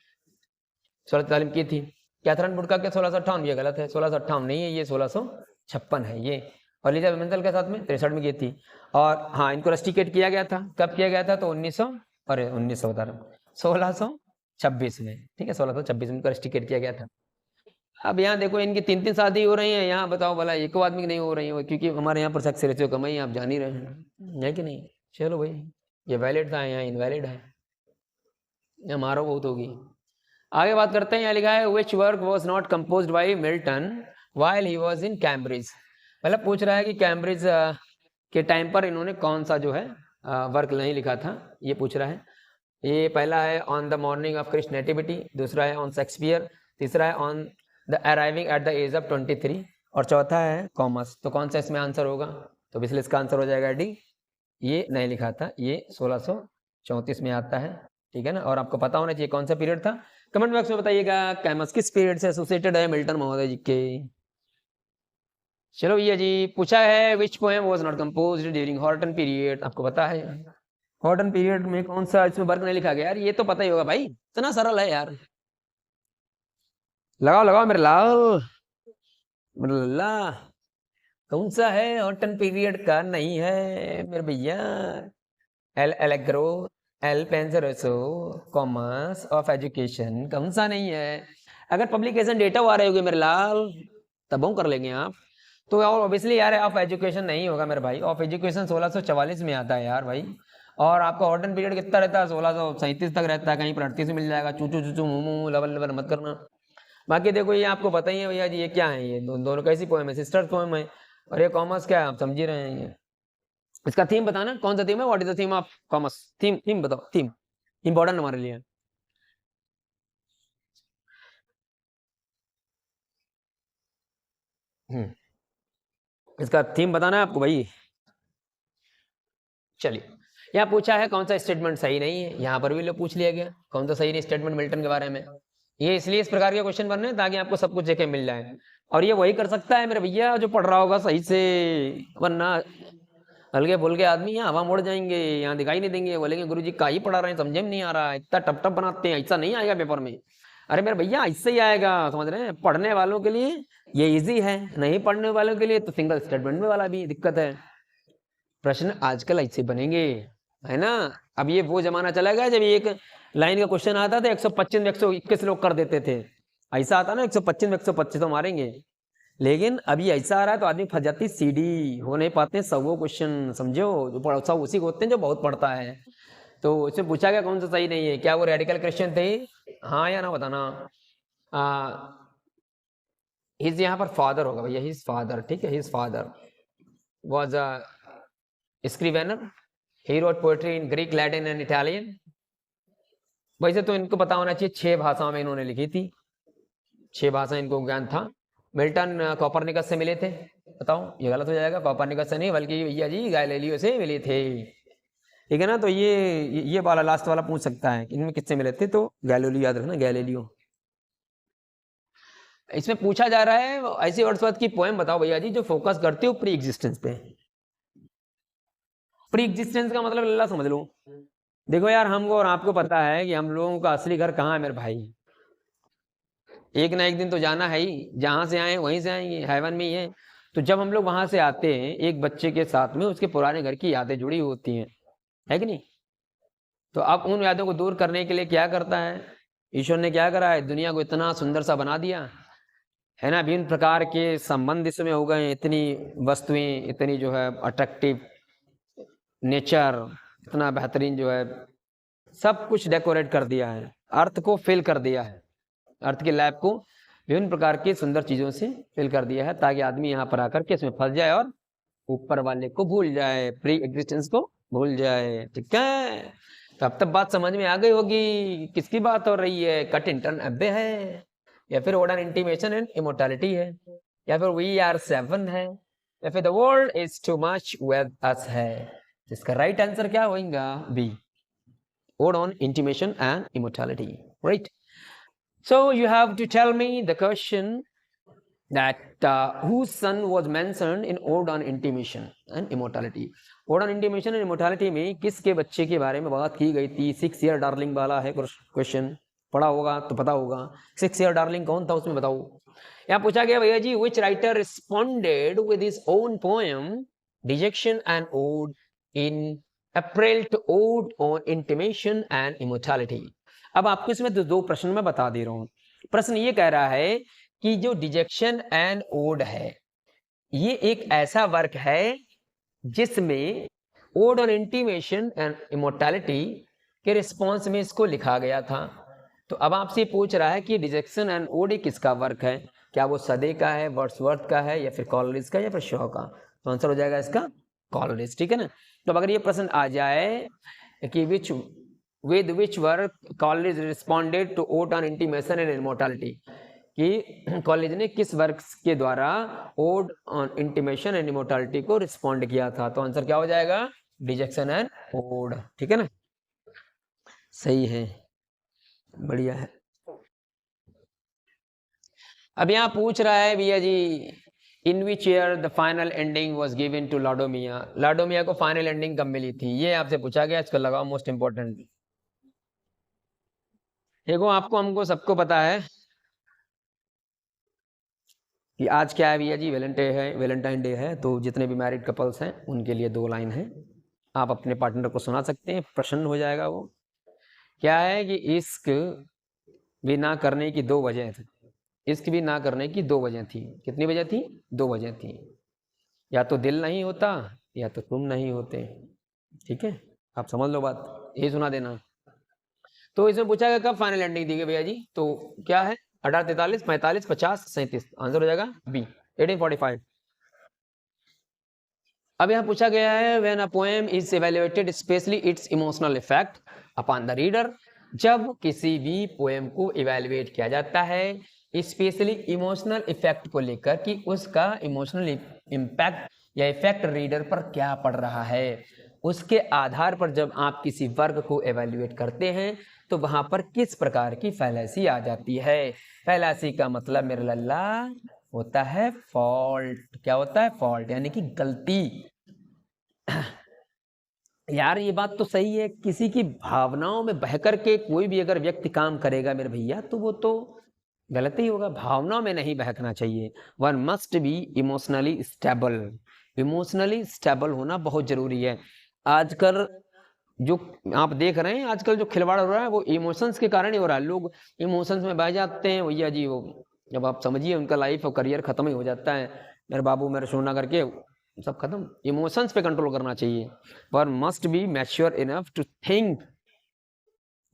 16 की थी। कैथरीन वुडकॉक के 1658, ये गलत है, 1658 नहीं है, ये 1656 है ये। और लीजा बेमेंतल के साथ में 63 में की थी। और हाँ, इनको रस्टिकेट किया गया था, कब किया गया था? तो 1900 बता रहा हूँ, 1626 में, ठीक है, 1626 में इनको रस्टिकेट किया गया था। अब यहाँ देखो इनकी 3-3 शादी हो रही है, यहाँ बताओ भला एक आदमी की नहीं हो रही है, क्योंकि हमारे यहाँ पर सेक्स रेशियो कम है, आप जान ही रहे हैं, है कि नहीं? चलो भाई, ये वैलिड था, यहाँ इनवैलिड है, हमारा बहुत होगी। आगे बात करते हैं, यहाँ लिखा है which work was not composed by Milton while he was in Cambridge. मतलब पूछ रहा है कि कैम्ब्रिज के टाइम पर इन्होंने कौन सा जो है वर्क नहीं लिखा था, ये पूछ रहा है। ये पहला है on the morning of Christ nativity, दूसरा है ऑन शेक्सपियर, तीसरा है on the arriving at the age of 23, और चौथा है कॉमर्स। तो कौन सा इसमें आंसर होगा? तो इसलिए इसका आंसर हो जाएगा डी, ये नहीं लिखा था, ये 1634 में आता है, ठीक है ना। और आपको पता होना चाहिए कौन सा पीरियड था। कमेंट बॉक्स में बताइएगा कैमस किस पीरियड से एसोसिएटेड है मिल्टन महोदय जी के। चलो ये जी पूछा है which poem was not composed during Horton period. आपको पता है हॉर्टन पीरियड में कौन सा इसमें वर्क नहीं लिखा गया? यार ये तो पता ही होगा भाई, इतना सरल है यार। लगाओ लगाओ मेरे लाल, मेरे लल्ला, कौन सा है हॉर्टन पीरियड का नहीं है मेरे भैया? L'Allegro, Il Penseroso, commerce of education, कौन सा नहीं है? अगर पब्लिकेशन डेटा आ रहे होगे मेरे लाल तब हम कर लेंगे आप। तो और ऑब्वियसली यार ऑफ एजुकेशन नहीं होगा मेरे भाई, ऑफ एजुकेशन 1644 में आता है यार भाई। और आपका हॉर्टन पीरियड कितना रहता है? 1637 तक रहता है, कहीं पर 38 में मिल जाएगा। चूचू चूचू मुंह लवल लवल मत करना। बाकी देखो ये आपको पता ही है भैया जी, ये क्या है? ये दोनों कैसी पोएम है? सिस्टर पोएम है। और ये कॉमर्स क्या है आप समझ ही रहे हैं। ये इसका थीम बताना कौन सा थीम है? What is the theme of commerce? Theme theme बताओ, थीम इंपॉर्टेंट हमारे लिए। इसका थीम बताना है आपको भाई। चलिए यहाँ पूछा है कौन सा स्टेटमेंट सही नहीं है, यहाँ पर भी लोग पूछ लिया गया कौन सा सही नहीं स्टेटमेंट मिल्टन के बारे में। ये इसलिए इस प्रकार के क्वेश्चन बन रहे हैं ताकि आपको सब कुछ देखे मिल जाए। और ये वही कर सकता है मेरे भैया जो पढ़ रहा होगा सही से, वरना हल्के फुल्के आदमी यहाँ हवा मोड़ जाएंगे, यहाँ दिखाई नहीं देंगे, बोलेंगे गुरुजी का ही पढ़ा रहे हैं, समझे में नहीं आ रहा, इतना टप टप बनाते हैं, ऐसा नहीं आएगा पेपर में। अरे मेरे भैया ऐसे ही आएगा, समझ रहे हैं? पढ़ने वालों के लिए ये इजी है, नहीं पढ़ने वालों के लिए तो सिंगल स्टेटमेंट में वाला भी दिक्कत है। प्रश्न आजकल ऐसे बनेंगे, है ना। अब ये वो जमाना चला गया जब एक लाइन का क्वेश्चन आता था 125 में 121 लोग कर देते थे, ऐसा आता ना 125 में 125 तो मारेंगे। लेकिन अभी ऐसा आ रहा है तो आदमी फंस जाती, सीडी हो नहीं पाते 100 क्वेश्चन, समझो। जो सब उसी को होते हैं जो बहुत पढ़ता है। तो इसमें पूछा गया कौन सा सही नहीं है, क्या वो रेडिकल क्रिश्चियन थे? हाँ या ना बताना। हिज यहाँ पर फादर होगा भैया, हिज फादर, ठीक है, his father was a scrivener, he wrote poetry in Greek, Latin and Italian. वैसे तो इनको पता होना चाहिए 6 भाषाओं में इन्होंने लिखी थी, 6 भाषा इनको ज्ञान था। मिल्टन कोपरनिकस से मिले थे, बताओ ये गलत हो जाएगा, कोपरनिकस से नहीं बल्कि भैया जी गैलीलियो से मिले थे, ठीक है ना। तो ये वाला लास्ट वाला पूछ सकता है कि इनमें किससे मिले थे, तो गैलीलियो याद रखना, गैलीलियो। इसमें पूछा जा रहा है ऐसी वर्ड्सवर्थ की पोएम बताओ भैया जी जो फोकस करती हो प्री एग्जिस्टेंस पे। प्री एग्जिस्टेंस का मतलब लल्ला समझ लो। देखो यार हमको और आपको पता है कि हम लोगों का असली घर कहाँ है मेरे भाई। एक ना एक दिन तो जाना है ही, जहां से आए वहीं से आएंगे, हेवन में ही है। तो जब हम लोग वहां से आते हैं एक बच्चे के साथ में उसके पुराने घर की यादें जुड़ी होती हैं, है कि नहीं। तो अब उन यादों को दूर करने के लिए क्या करता है ईश्वर ने, क्या करा है, दुनिया को इतना सुंदर सा बना दिया है ना। विभिन्न प्रकार के संबंध इसमें हो गए, इतनी वस्तुएं, इतनी जो है अट्रैक्टिव नेचर, इतना बेहतरीन जो है सब कुछ डेकोरेट कर दिया है, अर्थ को फिल कर दिया है, अर्थ के लैब को विभिन्न प्रकार की सुंदर चीजों से फिल कर दिया है ताकि आदमी यहाँ पर आकर के इसमें फंस जाए और ऊपर वाले को भूल जाए, प्री एग्जिस्टेंस को भूल जाए, ठीक है। तो अब तक बात समझ में आ गई होगी किसकी बात हो रही है, कट इंटर्न अब्बे है, या फिर ओडन इंटीमेशन एंड इमोर्टैलिटी है, या फिर वी आर 7 है, या फिर the world is too much with us है। इसका राइट आंसर क्या होगा? B, ode on intimation and immortality, right. So you have to tell me the question that whose son was mentioned in Ode on Intimation and Immortality. Ode on Intimation and Immortality में किसके बच्चे के बारे में बात की गई थी? 6 year darling वाला है क्वेश्चन, पढ़ा होगा तो पता होगा। 6 year darling कौन था उसमें बताओ। यहाँ पूछा गया भैया जी, which writer responded with his own poem Dejection and Ode in April to Ode on Intimation and Immortality। अब आपको इसमें दो प्रश्न मैं बता दे रहा हूँ। प्रश्न ये कह रहा है कि जो डिजेक्शन एंड ओड है, ये एक ऐसा वर्क है जिसमें odd on intimation and immortality के रिस्पॉन्स में इसको लिखा गया था। तो अब आपसे पूछ रहा है कि डिजेक्शन एंड ओड किसका वर्क है, क्या वो सदे का है, वर्ड्सवर्थ का है, या फिर कॉलरिज का, या फिर शॉ का। तो आंसर हो जाएगा इसका कॉलरिज, ठीक है ना। तो अगर ये प्रश्न आ जाए कि with which work Coleridge responded to ode on intimation and immortality, कि कॉलेज ने किस वर्क के द्वारा ode on intimation and immortality को रिस्पॉन्ड किया था, तो आंसर क्या हो जाएगा, डिजेक्शन एंड ओड, ठीक है ना। सही है, बढ़िया है। अब यहाँ पूछ रहा है भैया जी, in which year the final ending was given to Laodamia. Laodamia को फाइनल एंडिंग कब मिली थी, ये आपसे पूछा गया। इसको लगाओ मोस्ट इंपॉर्टेंट। देखो आपको हमको सबको पता है कि आज क्या है भैया जी, वैलेंटाइन डे है। तो जितने भी मैरिड कपल्स हैं उनके लिए 2 लाइन है, आप अपने पार्टनर को सुना सकते हैं, प्रसन्न हो जाएगा वो। क्या है कि इश्क भी ना करने की 2 वजह थी। इश्क भी ना करने की 2 वजह थी। कितनी वजह थी, 2 वजह थी। या तो दिल नहीं होता, या तो तुम नहीं होते, ठीक है, आप समझ लो बात, ये सुना देना। तो इसमें पूछा गया कब फाइनल एंडिंग दी गई भैया जी, तो क्या है 1843, 45, 50, 37, आंसर हो जाएगा बी 1845। अब यहाँ पूछा गया है when a poem is evaluated specially it's emotional effect upon the reader. जब किसी भी पोएम को इवैल्यूएट किया जाता है स्पेशली इमोशनल इफेक्ट को लेकर, कि उसका इमोशनल इम्पैक्ट या इफेक्ट रीडर पर क्या पड़ रहा है, उसके आधार पर जब आप किसी वर्क को एवेल्युएट करते हैं तो वहां पर किस प्रकार की फैलेसी आ जाती है। फैलेसी का मतलब मेरे लल्ला होता है फॉल्ट। क्या होता है, फॉल्ट, यानी कि गलती। यार ये बात तो सही है, किसी की भावनाओं में बहकर के कोई भी अगर व्यक्ति काम करेगा मेरे भैया, तो वो तो गलत ही होगा। भावनाओं में नहीं बहकना चाहिए। One must be emotionally stable. Emotionally stable होना बहुत जरूरी है। आजकल जो आप देख रहे हैं, आजकल जो खिलवाड़ हो रहा है वो इमोशंस के कारण ही हो रहा है। लोग इमोशंस में बह जाते हैं भैया जी, वो जब आप समझिए उनका लाइफ और करियर खत्म ही हो जाता है। मेरे बाबू मेरे सोना करके सब खत्म। इमोशंस पे कंट्रोल करना चाहिए। पर must be mature enough to think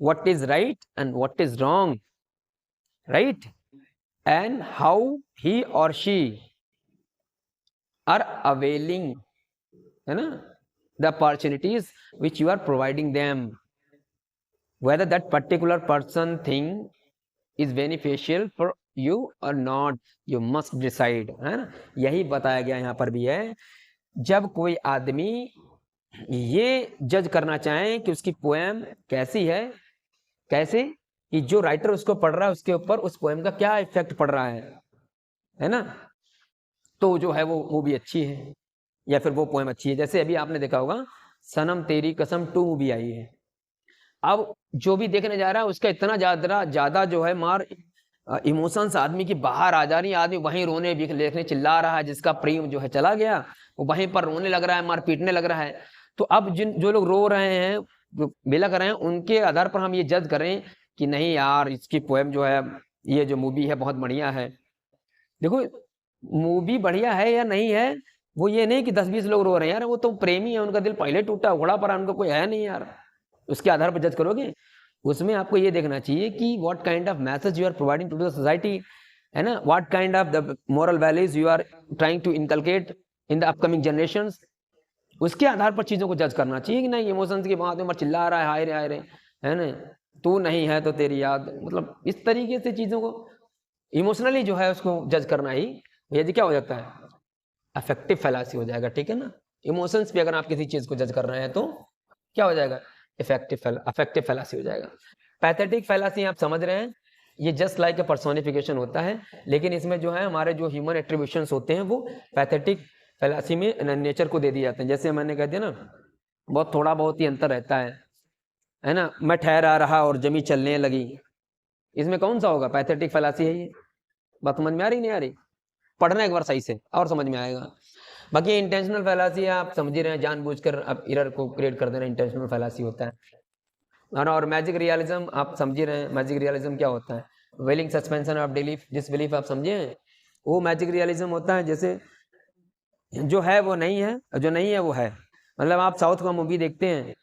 what is right and what is wrong, right, and how he और शी आर अवेलिंग, है ना, the opportunities which you are providing them, whether that particular person thing is beneficial for you or not, you must decide, है ना। यही बताया गया यहाँ पर भी है। जब कोई आदमी ये जज करना चाहे कि उसकी पोएम कैसी है, कैसे, कि जो राइटर उसको पढ़ रहा है उसके ऊपर उस पोएम का क्या इफेक्ट पड़ रहा है ना, तो जो है वो भी अच्छी है या फिर वो पोएम अच्छी है। जैसे अभी आपने देखा होगा सनम तेरी कसम 2 मूवी आई है। अब जो भी देखने जा रहा है उसका इतना ज्यादा जो है मार इमोशंस आदमी की बाहर आ जा रही है। आदमी वहीं रोने देखने चिल्ला रहा है, जिसका प्रेम जो है चला गया वो वहीं पर रोने लग रहा है, मार पीटने लग रहा है। तो अब जो लोग रो रहे हैं, जो बिलख रहे हैं, उनके आधार पर हम ये जज करें कि नहीं यार इसकी पोएम जो है, ये जो मूवी है बहुत बढ़िया है। देखो मूवी बढ़िया है या नहीं है, वो ये नहीं कि 10-20 लोग रो रहे हैं यार, वो तो प्रेमी है, उनका दिल पहले टूटा, उखड़ा पड़ा, उनका कोई है नहीं यार, उसके आधार पर जज करोगे। उसमें आपको ये देखना चाहिए कि what kind of message you are providing to the society, है ना, what kind of the moral values you are trying to inculcate in the upcoming generations. उसके आधार पर चीजों को जज करना चाहिए कि नहीं इमोशंस की बात में चिल्ला रहा है, हाय रे, है ना, तू नहीं है तो तेरी याद, मतलब इस तरीके से चीजों को इमोशनली जो है उसको जज करना ही यदि क्या हो जाता है, अफेक्टिव फैलासी हो जाएगा, ठीक है ना। इमोशंस पे अगर आप किसी चीज को जज कर रहे हैं तो क्या हो जाएगा, अफेक्टिव फैलासी हो जाएगा। पैथेटिक फैलासी आप समझ रहे हैं, ये जस्ट लाइक ए पर्सोनिफिकेशन होता है, लेकिन इसमें जो है हमारे जो ह्यूमन एट्रीब्यूशंस होते हैं वो पैथेटिक फैलासी में नेचर को दे दिए जाते हैं। जैसे मैंने कह दिया ना, बहुत थोड़ा बहुत ही अंतर रहता है ना। मैं ठहरा रहा और जमी चलने लगी, इसमें कौन सा होगा, पैथेटिक फैलासी है ये। बात समझ में आ रही नहीं आ रही? पढ़ना एक बार सही से और समझ में आएगा। बाकी इंटेंशनल फैलासी आप समझ ही रहे हैं, जानबूझकर आप एरर को क्रिएट कर देना इंटेंशनल फैलासी होता है ना। और मैजिक रियलिज्म आप समझ ही रहे हैं, मैजिक रियलिज्म क्या होता है? Willing suspension of belief, disbelief आप समझे हैं, वो मैजिक रियलिज्म होता है। जैसे जो है वो नहीं है और जो नहीं है वो है। मतलब आप साउथ का मूवी देखते हैं,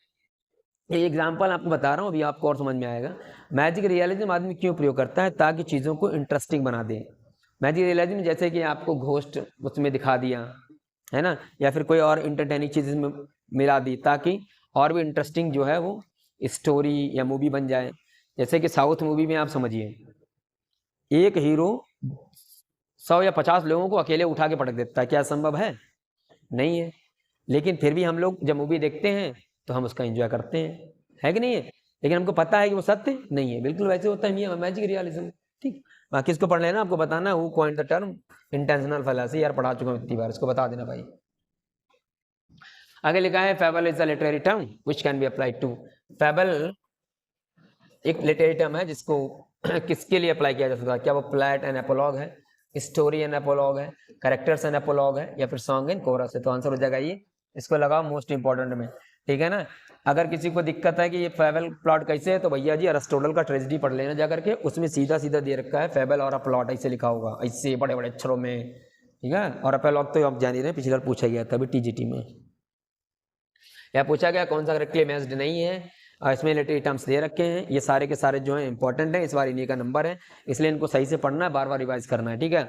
ये एग्जाम्पल आपको बता रहा हूँ, अभी आपको और समझ में आएगा। मैजिक रियलिज्म आदमी क्यों प्रयोग करता है? ताकि चीज़ों को इंटरेस्टिंग बना दे। मैजिक रियलिज्म जैसे कि आपको घोस्ट उसमें दिखा दिया है ना, या फिर कोई और इंटरटेनिंग चीज़ में मिला दी, ताकि और भी इंटरेस्टिंग जो है वो स्टोरी या मूवी बन जाए। जैसे कि साउथ मूवी में आप समझिए, एक हीरो 100 या 50 लोगों को अकेले उठा के पटक देता है, क्या संभव है? नहीं है। लेकिन फिर भी हम लोग जब मूवी देखते हैं तो हम उसका एंजॉय करते हैं, है कि नहीं है? लेकिन हमको पता है कि वो सत्य नहीं है। बिल्कुल वैसे होता है मैजिक रियलिज्म। ठीक, बाकी इसको पढ़ लेना, आपको बताना who coined the term intentional fallacy. यार पढ़ा चुका हूँ इतनी बार, इसको बता देना भाई। आगे लिखा है fable is a literary term which can be applied to. Fable एक लिटरेरी टर्म है जिसको किसके लिए अप्लाई किया जा सकता है? क्या वो प्लॉट एंड एपोलॉग है, स्टोरी एंड एपोलॉग है, कैरेक्टर्स एंड एपोलॉग है, या फिर सॉन्ग एंड कोरस है? तो आंसर हो जाएगा ये, इसको लगाओ मोस्ट इंपॉर्टेंट में, ठीक है ना। अगर किसी को दिक्कत है कि ये फेबल प्लॉट कैसे है, तो भैया जी अरिस्टोटल का ट्रेजेडी पढ़ लेना जा करके, उसमें सीधा सीधा दे रखा है फेबल और प्लॉट ऐसे लिखा होगा, ऐसे बड़े बड़े अक्षरों में, ठीक है। और एपोलॉग तो आप जान ही रहे हैं, पिछली बार पूछा गया था अभी टीजीटी में, या पूछा गया कौन सा करेक्टली मैच्ड नहीं है। और इसमें लिटरेरी टर्म्स दे रखे हैं, ये सारे के सारे जो हैं इंपॉर्टेंट हैं, इस बार इन्हीं का नंबर है, इसलिए इनको सही से पढ़ना है, बार बार रिवाइज करना है, ठीक है।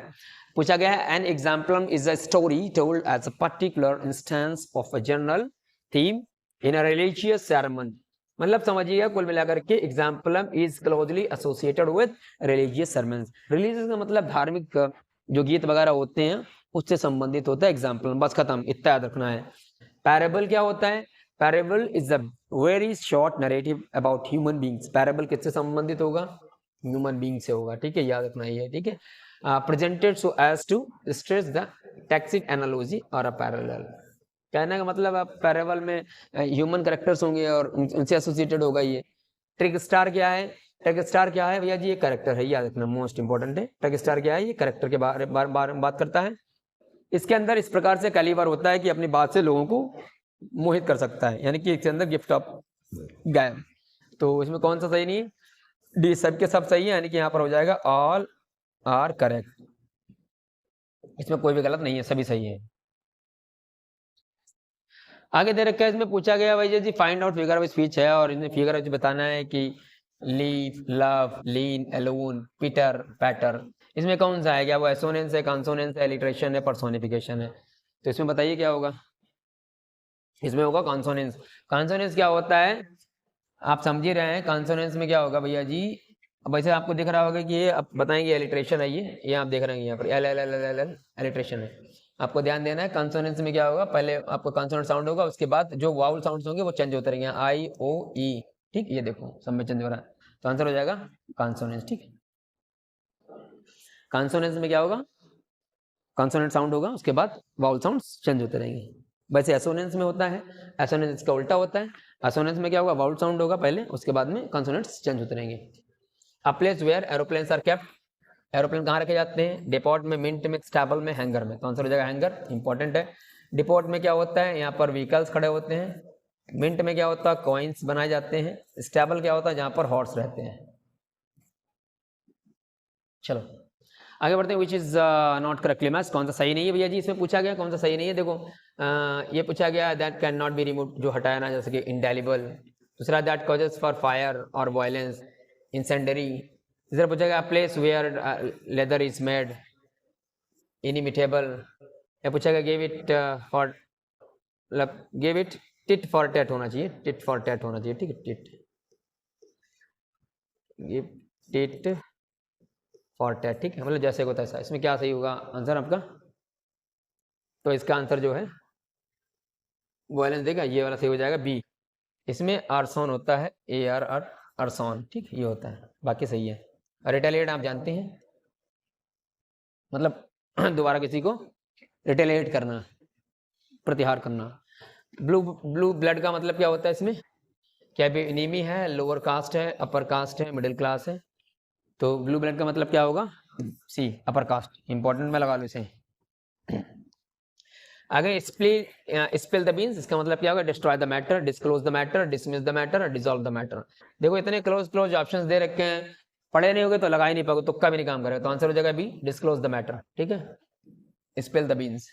पूछा गया है an example is a story told as a particular instance of a general theme in a religious ceremony. मतलब समझिएगा कुल मिलाकर के example is closely associated with religious ceremonies. Religious का मतलब धार्मिक जो गीत वगैरह होते हैं उससे संबंधित होता है एग्जाम्पल, बस खत्म, इतना याद रखना है। पैरेबल क्या होता है? Parable is a very short narrative about human beings. Parable किससे संबंधित होगा? ह्यूमन बींग से होगा, ठीक है, याद रखना ये, ठीक है। Presented so as to stress the toxic analogy और अ पैरेलल। कहने का मतलब आप पैरेबल में ह्यूमन करेक्टर्स होंगे और उनसे एसोसिएटेड होगा ये। ट्रिक स्टार क्या है? ट्रिक स्टार क्या है भैया जी? ये करेक्टर है, याद रखना, मोस्ट इंपॉर्टेंट है। ट्रिक स्टार क्या है? ये करेक्टर के बारे में बात करता है। इसके अंदर इस प्रकार से कैलिबर होता है कि अपनी बात से लोगों को मोहित कर सकता है, यानी कि इसके अंदर गिफ्ट ऑफ गैम। तो इसमें कौन सा सही नहीं है? डी, सबके सब सही है, यानी कि यहाँ पर हो जाएगा ऑल आर करेक्ट, इसमें कोई भी गलत नहीं है, सभी सही है। आगे दे रखा है, इसमें पूछा गया भाई जी find out figure of speech है, और इसमें फिगर ऑफ बताना है कि leave, love, lean, alone, peter, patter, इसमें कौन सा है? क्या वो एसोनेंस है, कॉन्सोनेंस है, एलिट्रेशन है, पर्सोनिफिकेशन है? तो इसमें बताइए क्या होगा? इसमें होगा कॉन्सोनेंस। कॉन्सोनेंस क्या होता है आप समझ ही रहे हैं, कॉन्सोनेंस में क्या होगा भैया जी? अब वैसे आपको दिख रहा होगा कि ये आप बताएंगे एलिट्रेशन है, ये आप देख रहे हैं यहाँ पर L L L L L alliteration है। आपको ध्यान देना है कॉन्सोनेंस में क्या होगा, पहले आपको कॉन्सोनेंट साउंड होगा, उसके बाद जो वाउल साउंड्स होंगे वो चेंज होते रहेंगे, आई ओ ई, ठीक, ये देखो सब में चेंज हो रहा है, तो आंसर हो जाएगा कॉन्सोनेंस, ठीक। कॉन्सोनेंस में क्या होगा? कॉन्सोनेंट साउंड होगा, उसके बाद वाउल साउंड्स चेंज होते रहेंगे। वैसे एसोनेंस में होता है, एसोनेंस का उल्टा होता है। एसोनेंस में क्या होगा? वाउल साउंड होगा पहले, उसके बाद में कॉन्सोनेंट्स चेंज होते रहेंगे। A place where aeroplanes are kept, aeroplane कहाँ रखे जाते हैं? डिपोट में, मिंट में, स्टैबल में, हैंगर में, तो आंसर हो जाएगा हैंगर, इंपॉर्टेंट है। डिपोट में क्या होता है? यहाँ पर व्हीकल्स खड़े होते हैं। मिंट में क्या होता है? कॉइन्स बनाए जाते हैं। स्टैबल क्या होता है? जहाँ पर हॉर्स रहते हैं। चलो आगे बढ़ते हैं। विच इज नॉट करेक्टली मैच, कौन सा सही नहीं है भैया जी? इसमें पूछा गया कौन सा सही नहीं है, देखो ये पूछा गया that can not be remove, जो हटाया ना, जैसे कि इंडेलिबल। दूसरा दैट कॉजेस फॉर फायर और वायलेंस, इंसेंडरी। तीसरा पूछा गया place where leather is made, inimitable. या पूछा गया गिव इट फॉर, मतलब give it tit for tat होना चाहिए, टिट फॉर टैट होना चाहिए, ठीक है, tit, give tit for tat, ठीक है, मतलब जैसे होता है ऐसा। इसमें क्या सही होगा आंसर आपका? तो इसका आंसर जो है वायलेंस देगा, ये वाला सही हो जाएगा बी। इसमें आरसोन होता है, ए आर आर, अरसोन, ठीक, ये होता है, बाकी सही है। रिटेलिएट आप जानते हैं, मतलब दोबारा किसी को रिटेलिएट करना, प्रतिहार करना। ब्लू ब्लड का मतलब क्या होता है इसमें? क्या भी एनीमी है, लोअर कास्ट है, अपर कास्ट है, मिडिल क्लास है? तो ब्लू ब्लड का मतलब क्या होगा? सी अपर कास्ट, इंपॉर्टेंट में लगा लो इसे। आगे स्पिल द बीन्स, इसका मतलब क्या होगा? Destroy the matter, disclose the matter, dismiss the matter, dissolve the matter. देखो इतने क्लोज ऑप्शंस दे रखे हैं, पढ़े नहीं होगे तो लगा ही नहीं पाओगे, तुक्का भी नहीं काम करेगा, तो आंसर हो जाएगा बी, डिस्क्लोज द मैटर। ठीक है, स्पिल द बीन्स।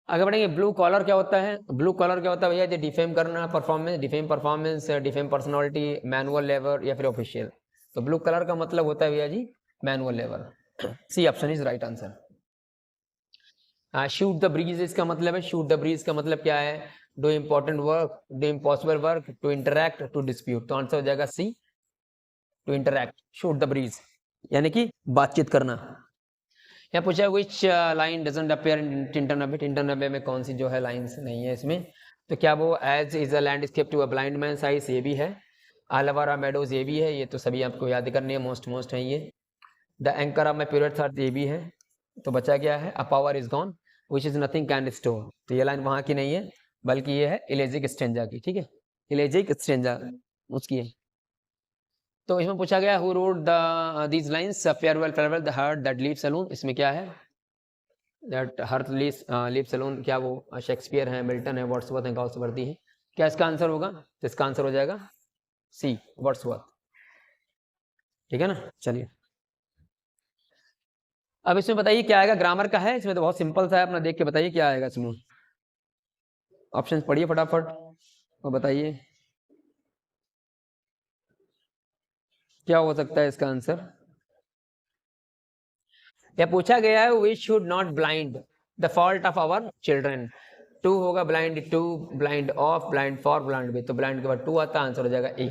आगे बढ़ेंगे, ब्लू कॉलर क्या होता है? ब्लू कॉलर क्या होता है भैया? जो डिफेम करना, performance, defame personality, manual labour या फिर ऑफिशियल। तो ब्लू कलर का मतलब होता है भैया जी manual labour. C option is right answer. Shoot the breeze इसका मतलब है, शूट द ब्रीज का मतलब क्या है? Do important work, do impossible work, to interact, to dispute. तो आंसर हो जाएगा C, to interact, shoot the breeze यानी कि बातचीत करना। यहाँ पूछा है which line doesn't appear in Tintern Abbey, Tintern Abbey में कौन सी जो है लाइन्स नहीं है इसमें? तो क्या वो as is a landscape to a blind man size, ये भी है। आलवारा मेडोज ये भी है, ये तो सभी आपको याद करनी है, मोस्ट है ये। The anchor of my period था ये भी है। तो बचा क्या है? A power is gone which is nothing can restore. तो ये लाइन वहां की नहीं है, बल्कि ये है इलेजिक स्ट्रेंजा की। ठीक है, इलेजिक स्ट्रेंजा उसकी है। तो इसमें पूछा गया who wrote the these lines, farewell farewell the heart that leaves alone. इसमें क्या है? दैट हार्ट लीव्स अलोन, क्या वो शेक्सपियर है, मिल्टन है, वर्ड्सवर्थ है, गॉस्वर्दी है? क्या इसका आंसर होगा? तो इसका आंसर हो जाएगा सी, वर्ड्सवर्थ। ठीक है ना, चलिए अब इसमें बताइए क्या आएगा? ग्रामर का है, इसमें तो बहुत सिंपल सा है, अपना देख के बताइए क्या आएगा इसमें। ऑप्शन पढ़िए फटाफट और बताइए क्या हो सकता है इसका आंसर। यह पूछा गया है we should not blind the fault of our children. To होगा blind to, blind of, blind for, blind with. तो ब्लाइंड के बाद टू आता है, आंसर हो जाएगा ए।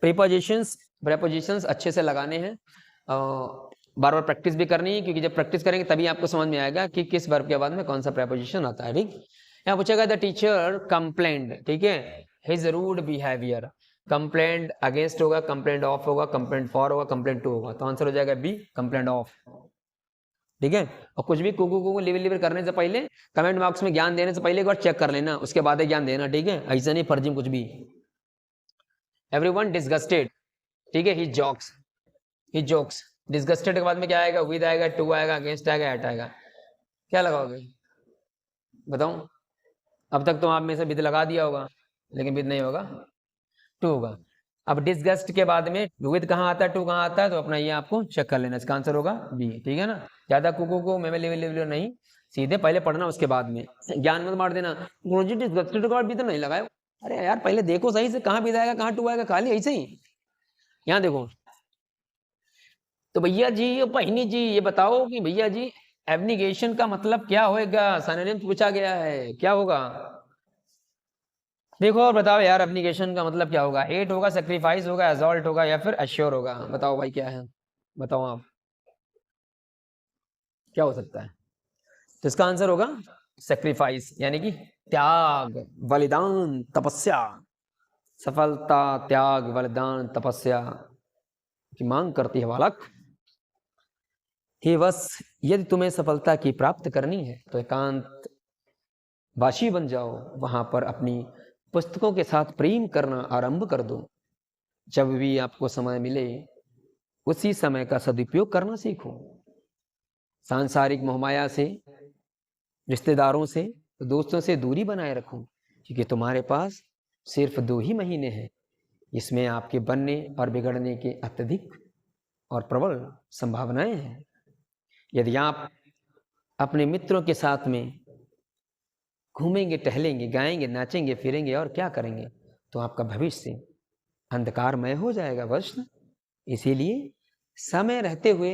प्रीपोजिशंस अच्छे से लगाने हैं, बार बार प्रैक्टिस भी करनी है, क्योंकि जब प्रैक्टिस करेंगे तभी आपको समझ में आएगा कि किस वर्ब के बाद में कौन सा प्रेपोजिशन आता है। ठीक, यहाँ पूछेगा द टीचर कंप्लेंड, ठीक है, his rude behaviour. Complaint against होगा, कंप्लेंट ऑफ होगा, कंप्लेंट फॉर होगा, कंप्लेंट टू होगा। तो आंसर हो जाएगा बी, कंप्लेंट ऑफ। ठीक है, और कुछ भी कुकू लिवर करने से पहले, कमेंट बॉक्स में ज्ञान देने से पहले एक बार चेक कर लेना, उसके बाद ही ज्ञान देना। ठीक है, ऐसा नहीं फर्जी कुछ भी। एवरीवन डिसगस्टेड, ठीक है, ही जोक्स। डिसगस्टेड के बाद में क्या आएगा? विद आएगा, टू आएगा, अगेंस्ट आएगा, एट आएगा। क्या लगाओगे बताऊं? अब तक तो आप में से विद लगा दिया होगा, लेकिन विद नहीं होगा, टू होगा। अब डिसगस्ट के बाद में विद कहाँ आता है, टू कहाँ आता है? तो अपना ये आपको चेक कर लेना, इसका आंसर होगा बी। ठीक है ना, ज्यादा कुकू को मैं लेवल नहीं, सीधे पहले पढ़ना, उसके बाद में ज्ञान मत मार देना। गुरुजी डिसगस्टेड के बाद भी तो नहीं लगाए। अरे यार पहले देखो सही से, कहाँ विद आएगा, कहाँ टू आएगा, खाली ऐसे ही। यहाँ देखो, तो भैया जी, बहनी जी, ये बताओ कि भैया जी एब्निगेशन का मतलब क्या होएगा? सिनोनिम पूछा गया है, क्या होगा? देखो और बताओ यार, एब्निगेशन का मतलब क्या होगा? हेट होगा, सेक्रीफाइस होगा, एजॉल्ट होगा, या फिर अश्योर होगा? बताओ भाई क्या है, बताओ आप क्या हो सकता है? तो इसका आंसर होगा सेक्रीफाइस, यानी कि त्याग, बलिदान, तपस्या। सफलता, त्याग, बलिदान, तपस्या की मांग करती है बालक। हे वश, यदि तुम्हें सफलता की प्राप्त करनी है तो एकांत वासी बन जाओ, वहां पर अपनी पुस्तकों के साथ प्रेम करना आरंभ कर दो। जब भी आपको समय मिले उसी समय का सदुपयोग करना सीखो। सांसारिक मोहमाया से, रिश्तेदारों से, दोस्तों से दूरी बनाए रखो, क्योंकि तुम्हारे पास सिर्फ 2 ही महीने हैं। इसमें आपके बनने और बिगड़ने के अत्यधिक और प्रबल संभावनाएं हैं। यदि आप अपने मित्रों के साथ में घूमेंगे, टहलेंगे, गाएंगे, नाचेंगे, फिरेंगे और क्या करेंगे, तो आपका भविष्य अंधकारमय हो जाएगा वर्ण। इसीलिए समय रहते हुए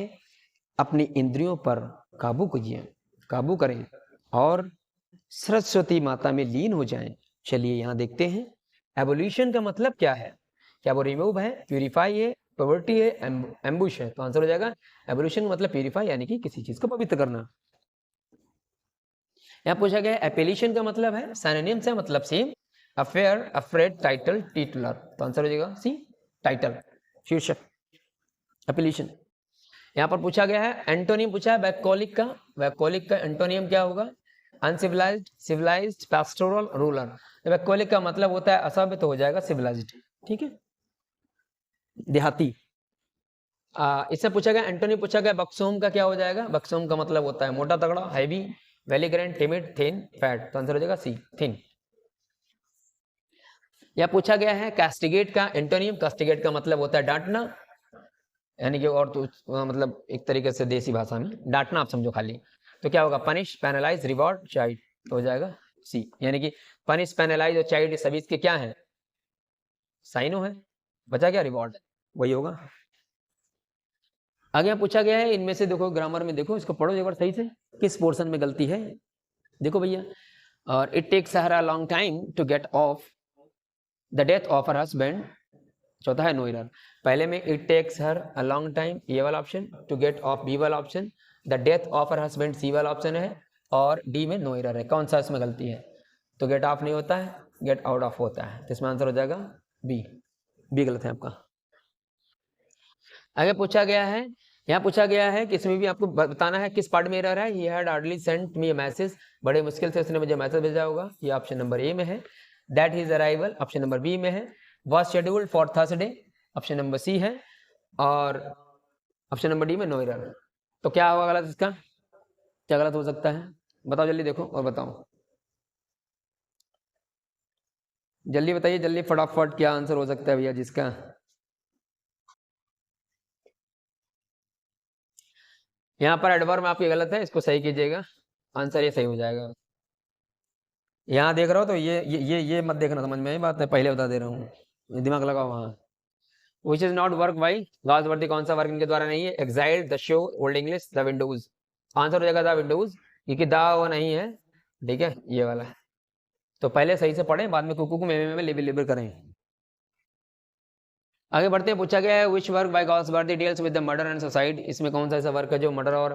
अपनी इंद्रियों पर काबू करें और सरस्वती माता में लीन हो जाएं। चलिए यहाँ देखते हैं एवोल्यूशन का मतलब क्या है। क्या वो रिमूव है, प्यूरिफाई है, पॉवर्टी है, एम्बुश है? तो आंसर हो जाएगा एवोल्यूशन का मतलब प्यूरिफाई, यानी कि किसी चीज को पवित्र करना। यहाँ पूछा गया एपेलिशन का मतलब है, सिनोनिम से मतलब same, affair, afraid, title, titular. तो आंसर हो जाएगा सी, टाइटल, शीर्षक, एपेलिशन। यहाँ पर पूछा गया है एंटोनियम पूछा है वैकोलिक का एंटोनियम क्या होगा? Uncivilised, civilised, pastoral, rural. Bucolic का मतलब होता है असभ्य, तो हो जाएगा सिविलाइज्ड। ठीक है, देहाती। इससे पूछा गया, एंटोनी पूछा गया बक्सोम का क्या हो जाएगा? बक्सोम का मतलब होता है मोटा तगड़ा, हैवी, वेलीग्रेंट, टिमिड, थिन, फैट। तो आंसर हो जाएगा सी, थिन। या पूछा गया है कैस्टिगेट का एंटोनियम, कैस्टिगेट का मतलब होता है डांटना, यानी कि और तो मतलब एक तरीके से देसी भाषा में डांटना, आप समझो खाली। तो क्या होगा? Punish, penalise, reward, child. तो हो जाएगा सी, यानी कि पनिश, पेनलाइज और चाइड सभी इसके क्या है? साइनो है। बचा क्या? रिवॉर्ड, वही होगा। आगे पूछा गया है इनमें से, देखो ग्रामर में देखो, इसको पढ़ो एक बार सही से, किस पोर्शन में गलती है देखो भैया। और it takes her a long time to get off the death of her husband. चौथा है नो एरर। पहले में it takes her a long time, ये वाला option, to get off, B वाला option, the death of her husband, C वाला ऑप्शन है, और डी में नो एरर है। कौन सा इसमें गलती है? तो गेट ऑफ नहीं होता है, गेट आउट ऑफ होता है। तो इसमें आंसर हो जाएगा बी, बी गलत है आपका। आगे पूछा गया है, यहाँ पूछा गया है कि इसमें भी आपको बताना है किस पार्ट में एरर है। He had hardly sent me a message, बड़े मुश्किल से उसने मुझे मैसेज भेजा होगा, ये ऑप्शन नंबर ए में है। That his arrival option number B में है। Was scheduled for Thursday option number C है, और ऑप्शन नंबर डी में नो एरर। तो क्या होगा गलत इसका? क्या गलत हो सकता है? बताओ जल्दी, देखो और बताओ, जल्दी बताइए, जल्दी फटाफट, क्या आंसर हो सकता है भैया जिसका? यहाँ पर एडवर्ब आपकी गलत है, इसको सही कीजिएगा, आंसर ये सही हो जाएगा। यहाँ देख रहा हो तो ये मत देखना, समझ में आई बात है, पहले बता दे रहा हूँ, दिमाग लगाओ वहाँ। Which is not work by Galsworthy, कौन सा वर्क इनके द्वारा नहीं है? Exile, the show, old English, the windows. Answer हो जाएगा द विंडोज, क्योंकि द वो नहीं है, ठीक है, ये वाला है। तो पहले सही से पढ़ें, बाद में कुकू को में लिबर करें। आगे बढ़ते हैं, पूछा गया है which work by Galsworthy deals with the murder and suicide. इसमें कौन सा ऐसा वर्क है जो मर्डर और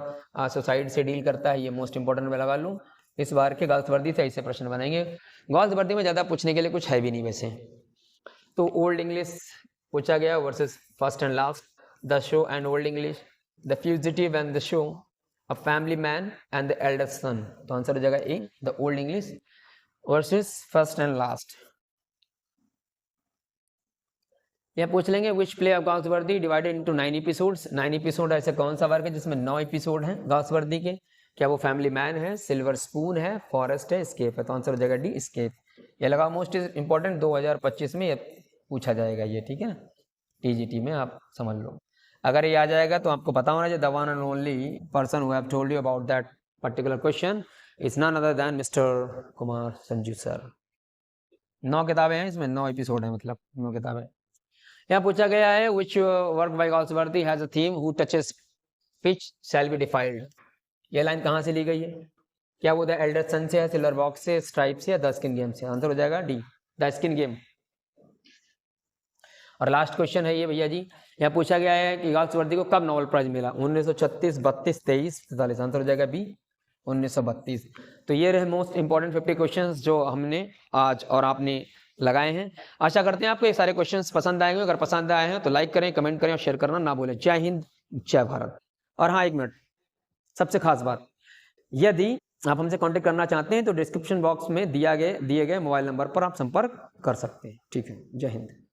सुसाइड से डील करता है? ये मोस्ट इंपोर्टेंट में लगा लूँ, इस बार के गाउसवर्दी से ऐसे प्रश्न बनाएंगे। गाउसवर्दी में ज्यादा पूछने के लिए कुछ है भी नहीं वैसे। तो ओल्ड इंग्लिश पूछा गया versus first and last, the show and old English, the fugitive and the show, a family man and the eldest son. तो आंसर हो जाएगा A, the old English versus first and last. यह पूछ लेंगे which play of Galsworthy divided into 9 episodes. 9 episode ऐसे कौन सा वर्क है जिसमें 9 एपिसोड हैं गाउसवर्दी के? क्या वो फैमिली मैन है, सिल्वर स्पून है, फॉरेस्ट है, स्केप है? तो आंसर हो जाएगा डी, स्केप। ये लगा मोस्ट इंपॉर्टेंट, 2025 में ये पूछा जाएगा ये, ठीक है, टीजीटी में आप समझ लो। अगर ये आ जाएगा तो आपको पता होना चाहिए the one and only person who have told you about that particular question is none other than mister Kumar Sanju sir. 9 किताबें हैं इसमें, 9 एपिसोड है, मतलब 9 किताबें। यहाँ पूछा गया है which work by Galsworthy has a theme who touches pitch shall be defiled. ये लाइन कहाँ से ली गई है? क्या वो द एल्डर सन से है, सिल्वर बॉक्स से, स्ट्राइप से, या द स्किन गेम से? आंसर हो जाएगा डी, द स्किन गेम। और लास्ट क्वेश्चन है ये भैया जी, यहाँ पूछा गया है कि गाउसवर्दी को कब नोबेल प्राइज मिला? 1936, 32, 23, 43? आंसर हो जाएगा बी, 1932। तो ये रहे मोस्ट इंपॉर्टेंट 50 क्वेश्चंस जो हमने आज और आपने लगाए हैं। आशा करते हैं आपको ये सारे क्वेश्चंस पसंद आएंगे। अगर पसंद आए हैं तो लाइक करें, कमेंट करें और शेयर करना ना भूलें। जय हिंद, जय भारत। और हाँ, 1 मिनट, सबसे खास बात, यदि आप हमसे कांटेक्ट करना चाहते हैं तो डिस्क्रिप्शन बॉक्स में दिए गए मोबाइल नंबर पर आप संपर्क कर सकते हैं। ठीक है, जय हिंद।